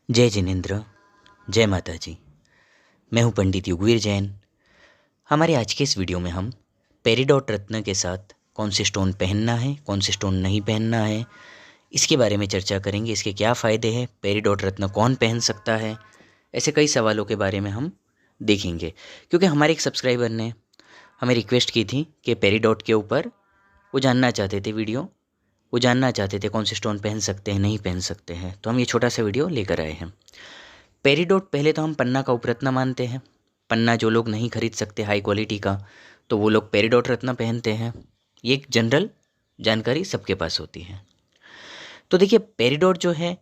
जय जिनेन्द्र। जय माता जी। मैं हूं पंडित युगवीर जैन। हमारे आज के इस वीडियो में हम पेरिडॉट रत्न के साथ कौन से स्टोन पहनना है, कौन से स्टोन नहीं पहनना है, इसके बारे में चर्चा करेंगे। इसके क्या फ़ायदे हैं, पेरिडॉट रत्न कौन पहन सकता है, ऐसे कई सवालों के बारे में हम देखेंगे। क्योंकि हमारे एक सब्सक्राइबर ने हमें रिक्वेस्ट की थी कि पेरिडॉट के ऊपर वो जानना चाहते थे वो जानना चाहते थे कौन से स्टोन पहन सकते हैं, नहीं पहन सकते हैं। तो हम ये छोटा सा वीडियो लेकर आए हैं। पेरिडोट पहले तो हम पन्ना का उपरत्न मानते हैं। पन्ना जो लोग नहीं खरीद सकते हाई क्वालिटी का, तो वो लोग पेरिडोट रत्न पहनते हैं। ये एक जनरल जानकारी सबके पास होती है। तो देखिए, पेरिडोट जो है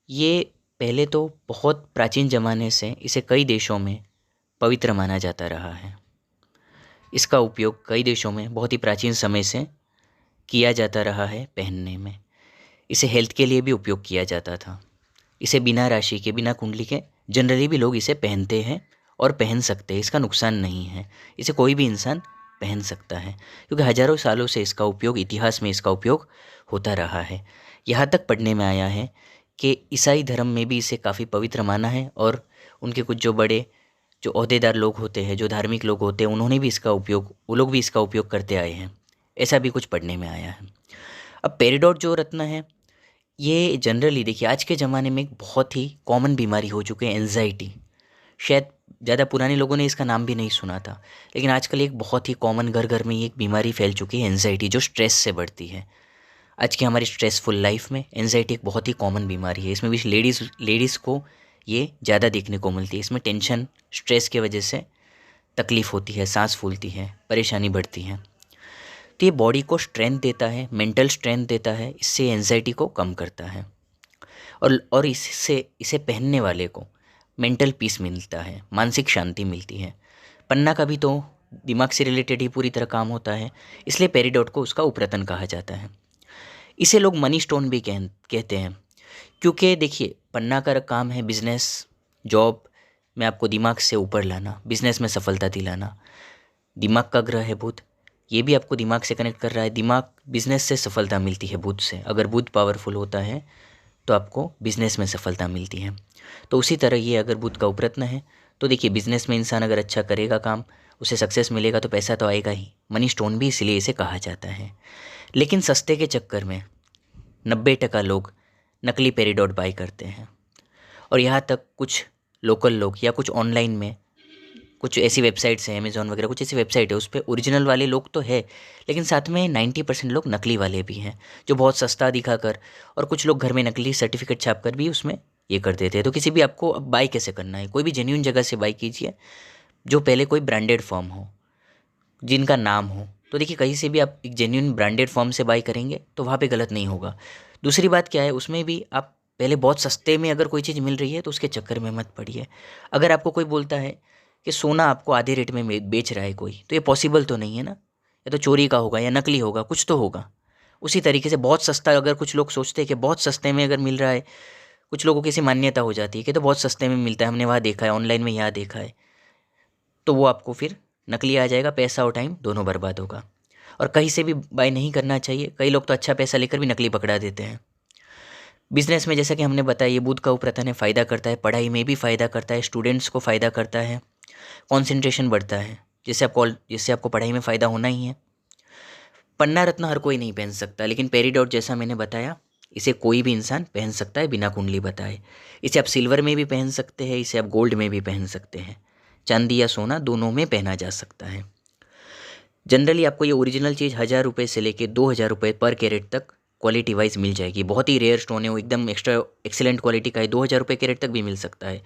ये पहले तो बहुत प्राचीन ज़माने से इसे कई देशों में पवित्र माना जाता रहा है। इसका उपयोग कई देशों में बहुत ही प्राचीन समय से किया जाता रहा है पहनने में। इसे हेल्थ के लिए भी उपयोग किया जाता था। इसे बिना राशि के, बिना कुंडली के जनरली भी लोग इसे पहनते हैं और पहन सकते हैं। इसका नुकसान नहीं है, इसे कोई भी इंसान पहन सकता है, क्योंकि हजारों सालों से इसका उपयोग, इतिहास में इसका उपयोग होता रहा है। यहाँ तक पढ़ने में आया है कि ईसाई धर्म में भी इसे काफ़ी पवित्र माना है, और उनके कुछ जो ओहदेदार लोग होते हैं, जो धार्मिक लोग होते हैं, उन्होंने भी इसका उपयोग, वो लोग भी इसका उपयोग करते आए हैं। ऐसा भी कुछ पढ़ने में आया है। अब पेरिडोट जो रत्न है, ये जनरली देखिए आज के ज़माने में एक बहुत ही कॉमन बीमारी हो चुकी है, एंजाइटी। शायद ज़्यादा पुराने लोगों ने इसका नाम भी नहीं सुना था, लेकिन आजकल एक बहुत ही कॉमन, घर घर में ये एक बीमारी फैल चुकी है, एंजाइटी, जो स्ट्रेस से बढ़ती है। आज की हमारी स्ट्रेसफुल लाइफ में एंजाइटी एक बहुत ही कॉमन बीमारी है। इसमें भी लेडीज़ को ये ज़्यादा देखने को मिलती है। इसमें टेंशन, स्ट्रेस की वजह से तकलीफ़ होती है, सांस फूलती है, परेशानी बढ़ती है। तो ये बॉडी को स्ट्रेंथ देता है, मेंटल स्ट्रेंथ देता है, इससे एंजाइटी को कम करता है। और इससे इसे पहनने वाले को मेंटल पीस मिलता है, मानसिक शांति मिलती है। पन्ना का भी तो दिमाग से रिलेटेड ही पूरी तरह काम होता है, इसलिए पेरिडोट को उसका उपरतन कहा जाता है। इसे लोग मनी स्टोन भी कहते हैं, क्योंकि देखिए पन्ना का काम है बिजनेस, जॉब में आपको दिमाग से ऊपर लाना, बिजनेस में सफलता दिलाना। दिमाग का ग्रह है बुध, ये भी आपको दिमाग से कनेक्ट कर रहा है। दिमाग, बिजनेस से सफलता मिलती है बुध से। अगर बुध पावरफुल होता है तो आपको बिजनेस में सफलता मिलती है। तो उसी तरह ये अगर बुध का उपरत्न है, तो देखिए बिजनेस में इंसान अगर अच्छा करेगा काम, उसे सक्सेस मिलेगा, तो पैसा तो आएगा ही। मनी स्टोन भी इसलिए इसे कहा जाता है। लेकिन सस्ते के चक्कर में 90% लोग नकली पेरिडोट बाय करते हैं। और यहाँ तक कुछ लोकल लोग या कुछ ऑनलाइन में कुछ ऐसी वेबसाइट्स हैं, अमेज़ॉन वगैरह कुछ ऐसी वेबसाइट है, उस पर ओरिजिनल वाले लोग तो है, लेकिन साथ में 90% लोग नकली वाले भी हैं, जो बहुत सस्ता दिखाकर, और कुछ लोग घर में नकली सर्टिफिकेट छाप कर भी उसमें ये कर देते हैं। तो किसी भी आपको अब बाई कैसे करना है, कोई भी जेन्यून जगह से बाई कीजिए, जो पहले कोई ब्रांडेड फॉर्म हो, जिनका नाम हो। तो देखिए कहीं से भी आप एक जेन्यून ब्रांडेड फॉर्म से बाई करेंगे तो वहाँ पे गलत नहीं होगा। दूसरी बात क्या है, उसमें भी आप पहले बहुत सस्ते में अगर कोई चीज़ मिल रही है तो उसके चक्कर में मत पड़िए। अगर आपको कोई बोलता है कि सोना आपको आधे रेट में बेच रहा है कोई, तो ये पॉसिबल तो नहीं है ना, या तो चोरी का होगा या नकली होगा, कुछ तो होगा। उसी तरीके से बहुत सस्ता, अगर कुछ लोग सोचते हैं कि बहुत सस्ते में अगर मिल रहा है, कुछ लोगों की ऐसी मान्यता हो जाती है कि तो बहुत सस्ते में मिलता है, हमने वहाँ देखा है, ऑनलाइन में यहाँ देखा है, तो वो आपको फिर नकली आ जाएगा, पैसा और टाइम दोनों बर्बाद होगा। और कहीं से भी बाय नहीं करना चाहिए। कई लोग तो अच्छा पैसा लेकर भी नकली पकड़ा देते हैं। बिजनेस में जैसा कि हमने बताया, ये बुध का उपरतन है, फ़ायदा करता है, पढ़ाई में भी फ़ायदा करता है, स्टूडेंट्स को फ़ायदा करता है, कंसंट्रेशन बढ़ता है, जिससे आपको पढ़ाई में फ़ायदा होना ही है। पन्ना रत्न हर कोई नहीं पहन सकता, लेकिन पेरिडोट जैसा मैंने बताया, इसे कोई भी इंसान पहन सकता है बिना कुंडली बताए। इसे आप सिल्वर में भी पहन सकते हैं, इसे आप गोल्ड में भी पहन सकते हैं, चांदी या सोना दोनों में पहना जा सकता है। जनरली आपको ये ओरिजिनल चीज़ 1000 रुपये से लेके 2000 रुपये पर कैरेट तक क्वालिटी वाइज मिल जाएगी। बहुत ही रेयर स्टोन है वो, एकदम एक्स्ट्रा एक्सीलेंट क्वालिटी का है, 2000 रुपये कैरेट तक भी मिल सकता है।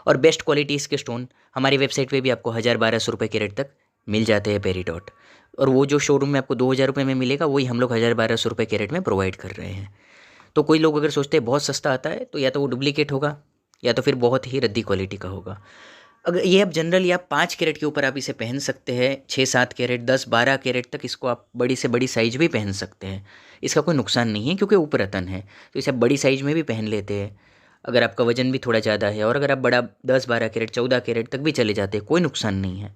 और बेस्ट क्वालिटी इसके स्टोन हमारी वेबसाइट पे भी आपको 1000-1200 रुपये कैरेट तक मिल जाते हैं पेरिडोट। और वो जो शोरूम में आपको 2000 रुपये में मिलेगा, वही हम लोग 1000-1200 रुपये कैरेट में प्रोवाइड कर रहे हैं। तो कोई लोग अगर सोचते हैं बहुत सस्ता आता है, तो या तो वो डुप्लीकेट होगा या तो फिर बहुत ही रद्दी क्वालिटी का होगा। अगर ये अब जनरली आप 5 कैरेट के ऊपर आप इसे पहन सकते हैं, 6-7 कैरेट, 10-12 कैरेट तक इसको आप बड़ी से बड़ी साइज भी पहन सकते हैं। इसका कोई नुकसान नहीं है, क्योंकि उपरतन है, तो इसे आप बड़ी साइज में भी पहन लेते हैं। अगर आपका वजन भी थोड़ा ज़्यादा है, और अगर आप बड़ा 10-12 कैरेट, 14 कैरेट तक भी चले जाते हैं, कोई नुकसान नहीं है।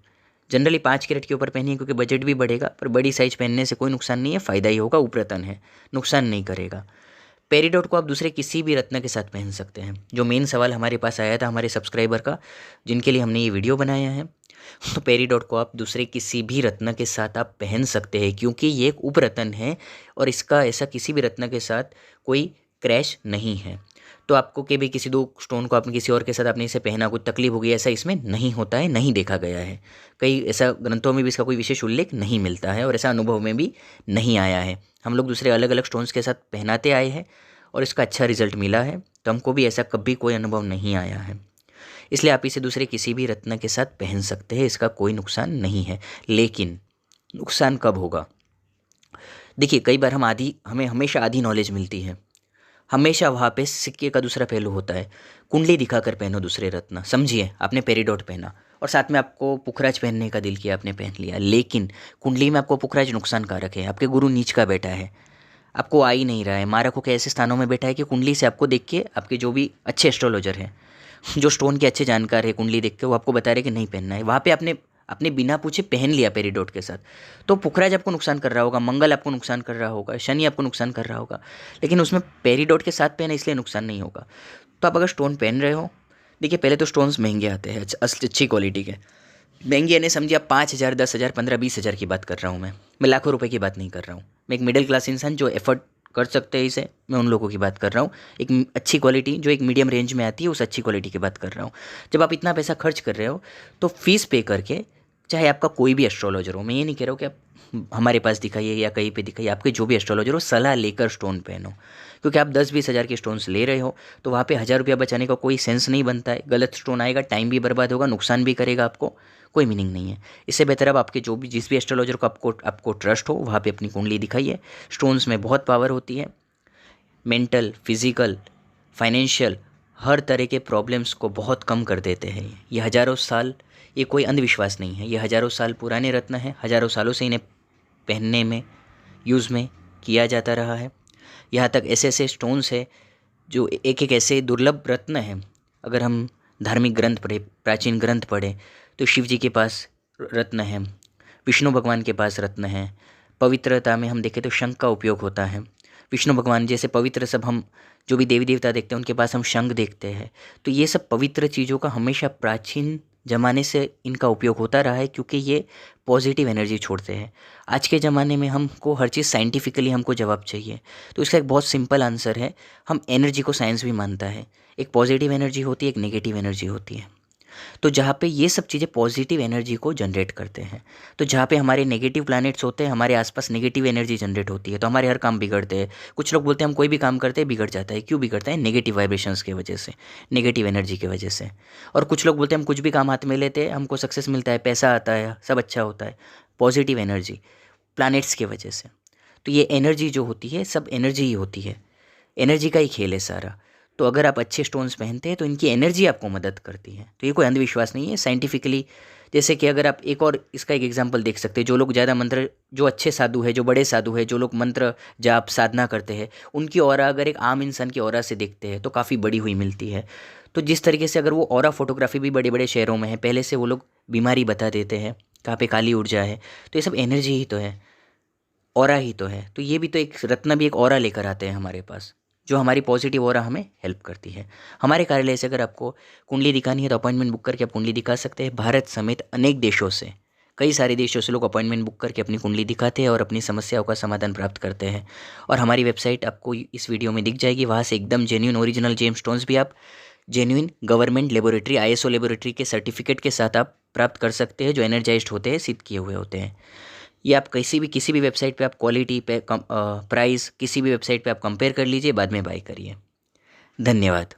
जनरली 5 कैरेट के ऊपर पहनिए, क्योंकि बजट भी बढ़ेगा, पर बड़ी साइज पहनने से कोई नुकसान नहीं है, फ़ायदा ही होगा। उपरतन है, नुकसान नहीं करेगा। पेरिडॉट को आप दूसरे किसी भी रत्न के साथ पहन सकते हैं। जो मेन सवाल हमारे पास आया था हमारे सब्सक्राइबर का, जिनके लिए हमने ये वीडियो बनाया है, तो पेरिडॉट को आप दूसरे किसी भी रत्न के साथ आप पहन सकते हैं, क्योंकि ये एक उपरत्न है और इसका ऐसा किसी भी रत्न के साथ कोई क्रैश नहीं है। तो आपको कभी किसी दो स्टोन को आपने किसी और के साथ आपने इसे पहना, कुछ तकलीफ होगी, ऐसा इसमें नहीं होता है, नहीं देखा गया है। कई ऐसा ग्रंथों में भी इसका कोई विशेष उल्लेख नहीं मिलता है और ऐसा अनुभव में भी नहीं आया है। हम लोग दूसरे अलग अलग स्टोन्स के साथ पहनाते आए हैं और इसका अच्छा रिजल्ट मिला है, तो हमको भी ऐसा कभी कोई अनुभव नहीं आया है। इसलिए आप इसे दूसरे किसी भी रत्न के साथ पहन सकते हैं, इसका कोई नुकसान नहीं है। लेकिन नुकसान कब होगा? देखिए, कई बार हमें हमेशा आधी नॉलेज मिलती है। हमेशा वहाँ पे सिक्के का दूसरा पहलू होता है। कुंडली दिखाकर पहनो दूसरे रत्न। समझिए, आपने पेरिडॉट पहना और साथ में आपको पुखराज पहनने का दिल किया, आपने पहन लिया, लेकिन कुंडली में आपको पुखराज नुकसानकारक है। आपके गुरु नीच का बैठा है, आपको आ ही नहीं रहा है। मारक के ऐसे स्थानों में बैठा है कि कुंडली से आपको देख के आपके जो भी अच्छे एस्ट्रोलॉजर हैं, जो स्टोन के अच्छे जानकार है, कुंडली देख के वो आपको बता रहे कि नहीं पहनना है। वहाँ पे आपने बिना पूछे पहन लिया पेरिडॉट के साथ, तो पुखराज आपको नुकसान कर रहा होगा, मंगल आपको नुकसान कर रहा होगा, शनि आपको नुकसान कर रहा होगा, लेकिन उसमें पेरिडॉट के साथ पहना इसलिए नुकसान नहीं होगा। तो आप अगर स्टोन पहन रहे हो, देखिए पहले तो स्टोन्स महंगे आते हैं, अच्छी क्वालिटी के। महंगे यानी समझिए आप 5,000, 10,000, 15, 20,000 की बात कर रहा हूँ मैं लाखों रुपए की बात नहीं कर रहा हूँ। मैं एक मिडिल क्लास इंसान जो एफर्ट कर सकते हैं इसे, मैं उन लोगों की बात कर रहा हूँ। एक अच्छी क्वालिटी जो एक मीडियम रेंज में आती है, उस अच्छी क्वालिटी की बात कर रहा हूँ। जब आप इतना पैसा खर्च कर रहे हो तो फीस पे करके, चाहे आपका कोई भी एस्ट्रोलॉजर हो, मैं ये नहीं कह रहा हूँ कि आप हमारे पास दिखाइए या कहीं पे दिखाइए, आपके जो भी एस्ट्रोलॉजर हो सलाह लेकर स्टोन पहनो। क्योंकि आप 10-20 हज़ार के स्टोन्स ले रहे हो तो वहाँ पे 1,000 रुपया बचाने का कोई सेंस नहीं बनता है। गलत स्टोन आएगा, टाइम भी बर्बाद होगा, नुकसान भी करेगा आपको, कोई मीनिंग नहीं है। इससे बेहतर अब आपके जिस भी एस्ट्रोलॉजर को आपको ट्रस्ट हो, वहाँ पे अपनी कुंडली दिखाइए। स्टोन्स में बहुत पावर होती है। मेंटल, फिजिकल, फाइनेंशियल, हर तरह के प्रॉब्लम्स को बहुत कम कर देते हैं। ये हज़ारों साल, ये कोई अंधविश्वास नहीं है, ये हज़ारों साल पुराने रत्न हैं। हज़ारों सालों से इन्हें पहनने में, यूज़ में किया जाता रहा है। यहाँ तक ऐसे ऐसे स्टोन्स है जो एक एक ऐसे दुर्लभ रत्न हैं। अगर हम धार्मिक ग्रंथ पढ़े, प्राचीन ग्रंथ पढ़े, तो शिव जी के पास रत्न है, विष्णु भगवान के पास रत्न है। पवित्रता में हम देखें तो शंख का उपयोग होता है। विष्णु भगवान जैसे पवित्र, सब हम जो भी देवी देवता देखते हैं उनके पास हम शंख देखते हैं। तो ये सब पवित्र चीज़ों का हमेशा प्राचीन ज़माने से इनका उपयोग होता रहा है, क्योंकि ये पॉजिटिव एनर्जी छोड़ते हैं। आज के ज़माने में हमको हर चीज़ साइंटिफिकली हमको जवाब चाहिए, तो इसका एक बहुत सिंपल आंसर है, हम एनर्जी को साइंस भी मानता है। एक पॉजिटिव एनर्जी होती है, एक नेगेटिव एनर्जी होती है। तो जहाँ पे ये सब चीज़ें पॉजिटिव एनर्जी को जनरेट करते हैं, तो जहाँ पे हमारे नेगेटिव प्लैनेट्स होते हैं, हमारे आसपास नेगेटिव एनर्जी जनरेट होती है, तो हमारे हर काम बिगड़ते हैं। कुछ लोग बोलते हैं हम कोई भी काम करते हैं बिगड़ जाता है। क्यों बिगड़ता है? नेगेटिव वाइब्रेशंस की वजह से, नेगेटिव एनर्जी की वजह से। और कुछ लोग बोलते हैं हम कुछ भी काम हाथ में लेते हैं हमको सक्सेस मिलता है, पैसा आता है, सब अच्छा होता है। पॉजिटिव एनर्जी प्लैनेट्स की वजह से। तो ये एनर्जी जो होती है, सब एनर्जी ही होती है, एनर्जी का ही खेल है सारा। तो अगर आप अच्छे स्टोन्स पहनते हैं तो इनकी एनर्जी आपको मदद करती है। तो ये कोई अंधविश्वास नहीं है, साइंटिफिकली। जैसे कि अगर आप एक और इसका एक एग्जांपल देख सकते हैं, जो लोग ज़्यादा मंत्र, जो अच्छे साधु है, जो बड़े साधु है, जो लोग मंत्र जाप साधना करते हैं, उनकी ऑरा अगर एक आम इंसान की ऑरा से देखते हैं तो काफ़ी बड़ी हुई मिलती है। तो जिस तरीके से अगर वो ऑरा फोटोग्राफी भी बड़े बड़े शहरों में है, पहले से वो लोग बीमारी बता देते हैं, कहाँ पे काली ऊर्जा है, तो ये सब एनर्जी ही तो है, ऑरा ही तो है। तो ये भी तो एक रत्न भी एक ऑरा लेकर आते हैं हमारे पास, जो हमारी पॉजिटिव ऑरा हमें हेल्प करती है। हमारे कार्यालय से अगर आपको कुंडली दिखानी है तो अपॉइंटमेंट बुक करके आप कुंडली दिखा सकते हैं। भारत समेत अनेक देशों से, कई सारे देशों से लोग अपॉइंटमेंट बुक करके अपनी कुंडली दिखाते हैं और अपनी समस्याओं का समाधान प्राप्त करते हैं। और हमारी वेबसाइट आपको इस वीडियो में दिख जाएगी, वहाँ से एकदम जेन्युइन ओरिजिनल जेम स्टोन्स भी आप genuine government laboratory, ISO laboratory के सर्टिफिकेट के साथ आप प्राप्त कर सकते हैं, जो एनर्जाइज्ड होते हैं, सिद्ध किए हुए होते हैं। ये आप किसी भी वेबसाइट पे आप क्वालिटी पे प्राइस किसी भी वेबसाइट पे आप कंपेयर कर लीजिए, बाद में बाय करिए। धन्यवाद।